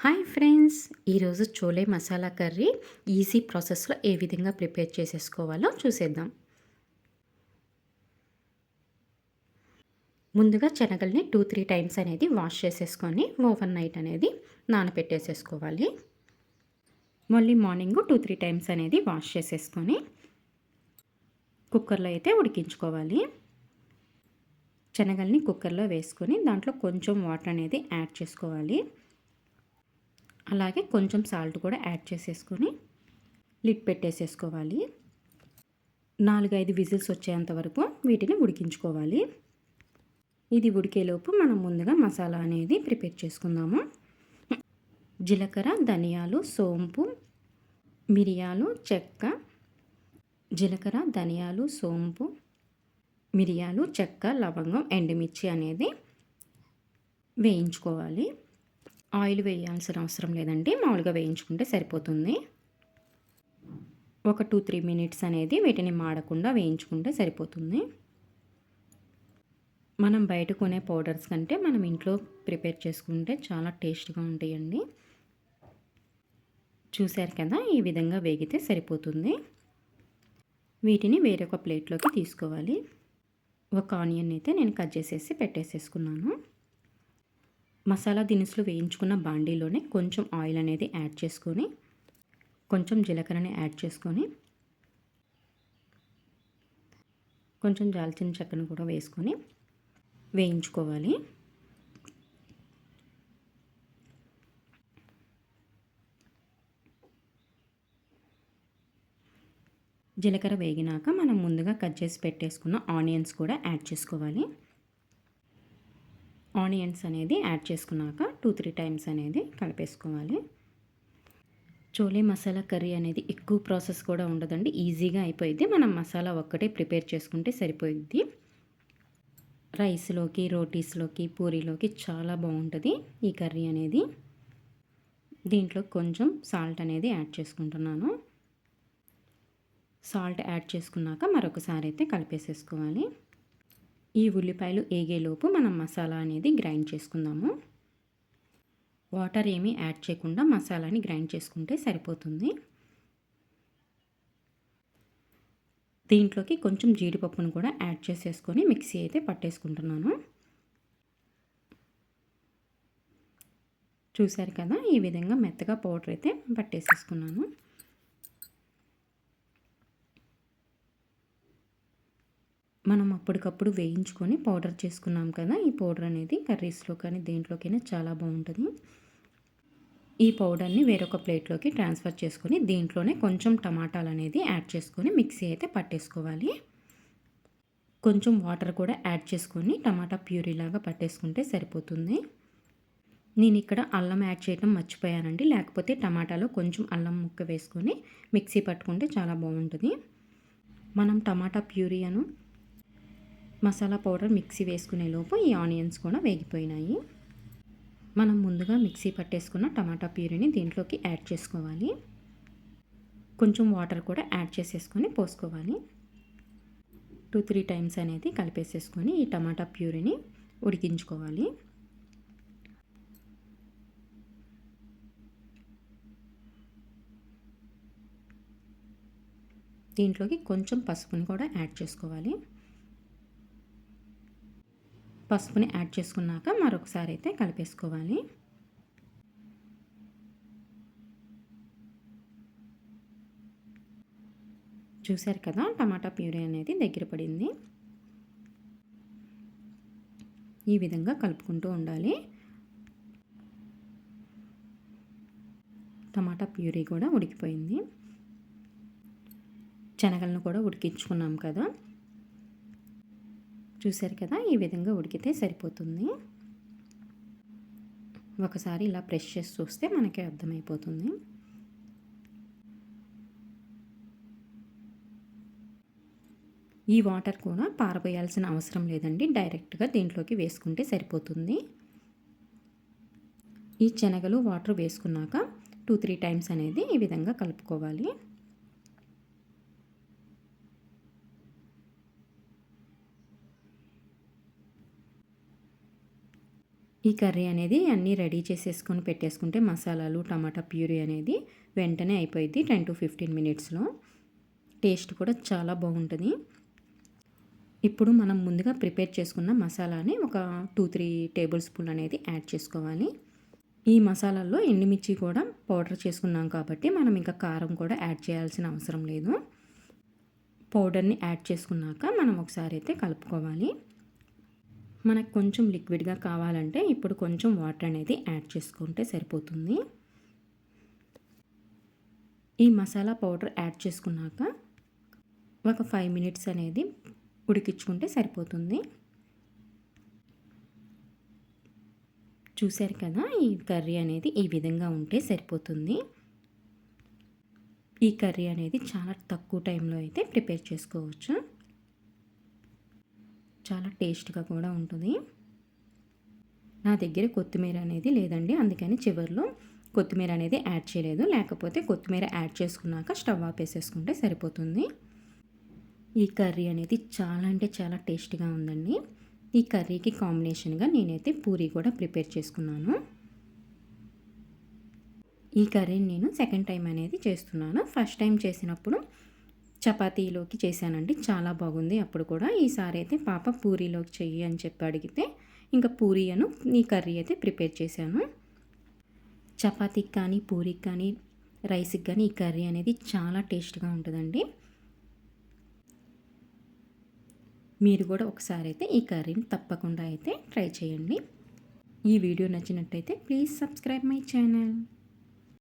Hi friends, ఈరోజు chole masala curry easy ప్రాసెస్లో ఏ విధంగా ప్రిపేర్ చేసేసుకోవాలో చూసేద్దాం. ముందుగా శనగల్ని 2-3 టైమ్స్ అనేది వాష్ చేసేసుకొని ఓవర్ నైట్ అనేది నానబెట్టేసేసుకోవాలి. మళ్ళీ మార్నింగ్ 2-3 టైమ్స్ అనేది వాష్ చేసేసుకొని కుక్కర్లో అయితే ఉడికించుకోవాలి. శనగల్ని కుక్కర్లో వేసుకొని దాంట్లో కొంచెం వాటర్ అనేది యాడ్ చేసుకోవాలి. అలాగే కొంచెం సాల్ట్ కూడా యాడ్ చేసేసుకొని లిడ్ పెట్టేసేసుకోవాలి. 4-5 విజిల్స్ వచ్చేంత వరకు వీటిని ఉడికించుకోవాలి. ఇది ఉడికేలోపు మనం ముందుగా మసాలా అనేది ప్రిపేర్ చేసుకుందాము. జీలకర్ర, ధనియాలు, సోంపు, మిరియాలు, చెక్క, జీలకర్ర, ధనియాలు, సోంపు, మిరియాలు, చెక్క, లవంగం, ఎండుమిర్చి అనేది వేయించుకోవాలి. ఆయిల్ వేయాల్సిన అవసరం లేదండి, మామూలుగా వేయించుకుంటే సరిపోతుంది. ఒక 2-3 మినిట్స్ అనేది వీటిని మాడకుండా వేయించుకుంటే సరిపోతుంది. మనం బయట కొనే పౌడర్స్ కంటే మనం ఇంట్లో ప్రిపేర్ చేసుకుంటే చాలా టేస్ట్గా ఉంటాయండి. చూశారు కదా, ఈ విధంగా వేగితే సరిపోతుంది. వీటిని వేరొక ప్లేట్లోకి తీసుకోవాలి. ఒక ఆనియన్ అయితే నేను కట్ చేసేసి పెట్టేసేసుకున్నాను. మసాలా దినుసులు వేయించుకున్న బాండీలోనే కొంచెం ఆయిల్ అనేది యాడ్ చేసుకొని కొంచెం జీలకర్రని యాడ్ చేసుకొని కొంచెం దాల్చిన చెక్కను కూడా వేసుకొని వేయించుకోవాలి. జీలకర్ర వేగినాక మనం ముందుగా కట్ చేసి పెట్టేసుకున్న ఆనియన్స్ కూడా యాడ్ చేసుకోవాలి. ఆనియన్స్ అనేది యాడ్ చేసుకున్నాక 2-3 టైమ్స్ అనేది కలిపేసుకోవాలి. చోలే మసాలా కర్రీ అనేది ఎక్కువ ప్రాసెస్ కూడా ఉండదండి, ఈజీగా అయిపోయింది. మనం మసాలా ఒక్కటే ప్రిపేర్ చేసుకుంటే సరిపోయిద్ది. రైస్లోకి, రోటీస్లోకి, పూరీలోకి చాలా బాగుంటుంది ఈ కర్రీ అనేది. దీంట్లో కొంచెం సాల్ట్ అనేది యాడ్ చేసుకుంటున్నాను. సాల్ట్ యాడ్ చేసుకున్నాక మరొకసారి అయితే కలిపేసేసుకోవాలి. ఈ ఉల్లిపాయలు ఏగేలోపు మనం మసాలా అనేది గ్రైండ్ చేసుకుందాము. వాటర్ ఏమీ యాడ్ చేయకుండా మసాలాని గ్రైండ్ చేసుకుంటే సరిపోతుంది. దీంట్లోకి కొంచెం జీడిపప్పును కూడా యాడ్ చేసేసుకొని మిక్సీ అయితే పట్టేసుకుంటున్నాను. చూశారు కదా, ఈ విధంగా మెత్తగా పౌడర్ అయితే పట్టేసేసుకున్నాను. మనం అప్పటికప్పుడు వేయించుకొని పౌడర్ చేసుకున్నాం కదా, ఈ పౌడర్ అనేది కర్రీస్లో కానీ దేంట్లోకైనా చాలా బాగుంటుంది. ఈ పౌడర్ని వేరొక ప్లేట్లోకి ట్రాన్స్ఫర్ చేసుకొని దీంట్లోనే కొంచెం టమాటాలు అనేది యాడ్ చేసుకొని మిక్సీ అయితే పట్టేసుకోవాలి. కొంచెం వాటర్ కూడా యాడ్ చేసుకొని టమాటా ప్యూరీలాగా పట్టేసుకుంటే సరిపోతుంది. నేను ఇక్కడ అల్లం యాడ్ చేయడం మర్చిపోయానండి, లేకపోతే టమాటాలో కొంచెం అల్లం ముక్క వేసుకొని మిక్సీ పట్టుకుంటే చాలా బాగుంటుంది. మనం టమాటా ప్యూరీ మసాలా పౌడర్ మిక్సీ వేసుకునే లోపు ఈ ఆనియన్స్ కూడా వేగిపోయినాయి. మనం ముందుగా మిక్సీ పట్టేసుకున్న టమాటా ప్యూరీని దీంట్లోకి యాడ్ చేసుకోవాలి. కొంచెం వాటర్ కూడా యాడ్ చేసేసుకొని పోసుకోవాలి. 2-3 టైమ్స్ అనేది కలిపేసేసుకొని ఈ టమాటా ప్యూరీని ఉడికించుకోవాలి. దీంట్లోకి కొంచెం పసుపుని కూడా యాడ్ చేసుకోవాలి. పసుపుని యాడ్ చేసుకున్నాక మరొకసారి అయితే కలిపేసుకోవాలి. చూశారు కదా, టమాటా ప్యూరీ అనేది దగ్గర పడింది. ఈ విధంగా కలుపుకుంటూ ఉండాలి. టమాటా ప్యూరీ కూడా ఉడికిపోయింది. శనగలను కూడా ఉడికించుకున్నాం కదా, చూశారు కదా, ఈ విధంగా ఉడికితే సరిపోతుంది. ఒకసారి ఇలా ప్రెస్ చేసి చూస్తే మనకి అర్థమైపోతుంది. ఈ వాటర్ కూడా పారబోయాల్సిన అవసరం లేదండి, డైరెక్ట్గా దీంట్లోకి వేసుకుంటే సరిపోతుంది. ఈ శనగలు వాటర్ వేసుకున్నాక 2-3 టైమ్స్ అనేది ఈ విధంగా కలుపుకోవాలి. ఈ కర్రీ అనేది అన్నీ రెడీ చేసేసుకొని పెట్టేసుకుంటే మసాలాలు, టమాటా ప్యూరీ అనేది వెంటనే అయిపోయిద్ది 10-15 మినిట్స్‌లో. టేస్ట్ కూడా చాలా బాగుంటుంది. ఇప్పుడు మనం ముందుగా ప్రిపేర్ చేసుకున్న మసాలాని ఒక 2-3 టేబుల్ స్పూన్ అనేది యాడ్ చేసుకోవాలి. ఈ మసాలాల్లో ఎండుమిర్చి కూడా పౌడర్ చేసుకున్నాం కాబట్టి మనం ఇంకా కారం కూడా యాడ్ చేయాల్సిన అవసరం లేదు. పౌడర్‌ని యాడ్ చేసుకున్నాక మనం ఒకసారి అయితే కలుపుకోవాలి. మనకు కొంచెం లిక్విడ్‌గా కావాలంటే ఇప్పుడు కొంచెం వాటర్ అనేది యాడ్ చేసుకుంటే సరిపోతుంది. ఈ మసాలా పౌడర్ యాడ్ చేసుకున్నాక ఒక 5 మినిట్స్ అనేది ఉడికించుకుంటే సరిపోతుంది. చూశారు కదా, ఈ కర్రీ అనేది ఈ విధంగా ఉంటే సరిపోతుంది. ఈ కర్రీ అనేది చాలా తక్కువ టైంలో అయితే ప్రిపేర్ చేసుకోవచ్చు. చాలా టేస్ట్‌గా కూడా ఉంటుంది. నా దగ్గర కొత్తిమీర అనేది లేదండి, అందుకని చివరిలో కొత్తిమీర అనేది యాడ్ చేయలేదు. లేకపోతే కొత్తిమీర యాడ్ చేసుకున్నాక స్టవ్ ఆపేసేసుకుంటే సరిపోతుంది. ఈ కర్రీ అనేది చాలా అంటే చాలా టేస్ట్‌గా ఉందండి. ఈ కర్రీకి కాంబినేషన్‌గా నేనైతే పూరీ కూడా ప్రిపేర్ చేసుకున్నాను. ఈ కర్రీని నేను సెకండ్ టైం అనేది చేస్తున్నాను. ఫస్ట్ టైం చేసినప్పుడు చపాతీలోకి చేశానండి, చాలా బాగుంది అప్పుడు కూడా. ఈసారి అయితే పాప పూరీలోకి చెయ్యి అని చెప్పి అడిగితే ఇంకా పూరీను ఈ కర్రీ అయితే ప్రిపేర్ చేశాను. చపాతీకి కానీ, పూరీకి కానీ, రైస్కి కానీ ఈ కర్రీ అనేది చాలా టేస్ట్‌గా ఉంటుందండి. మీరు కూడా ఒకసారి అయితే ఈ కర్రీని తప్పకుండా అయితే ట్రై చేయండి. ఈ వీడియో నచ్చినట్టయితే ప్లీజ్ సబ్స్క్రైబ్ మై ఛానల్.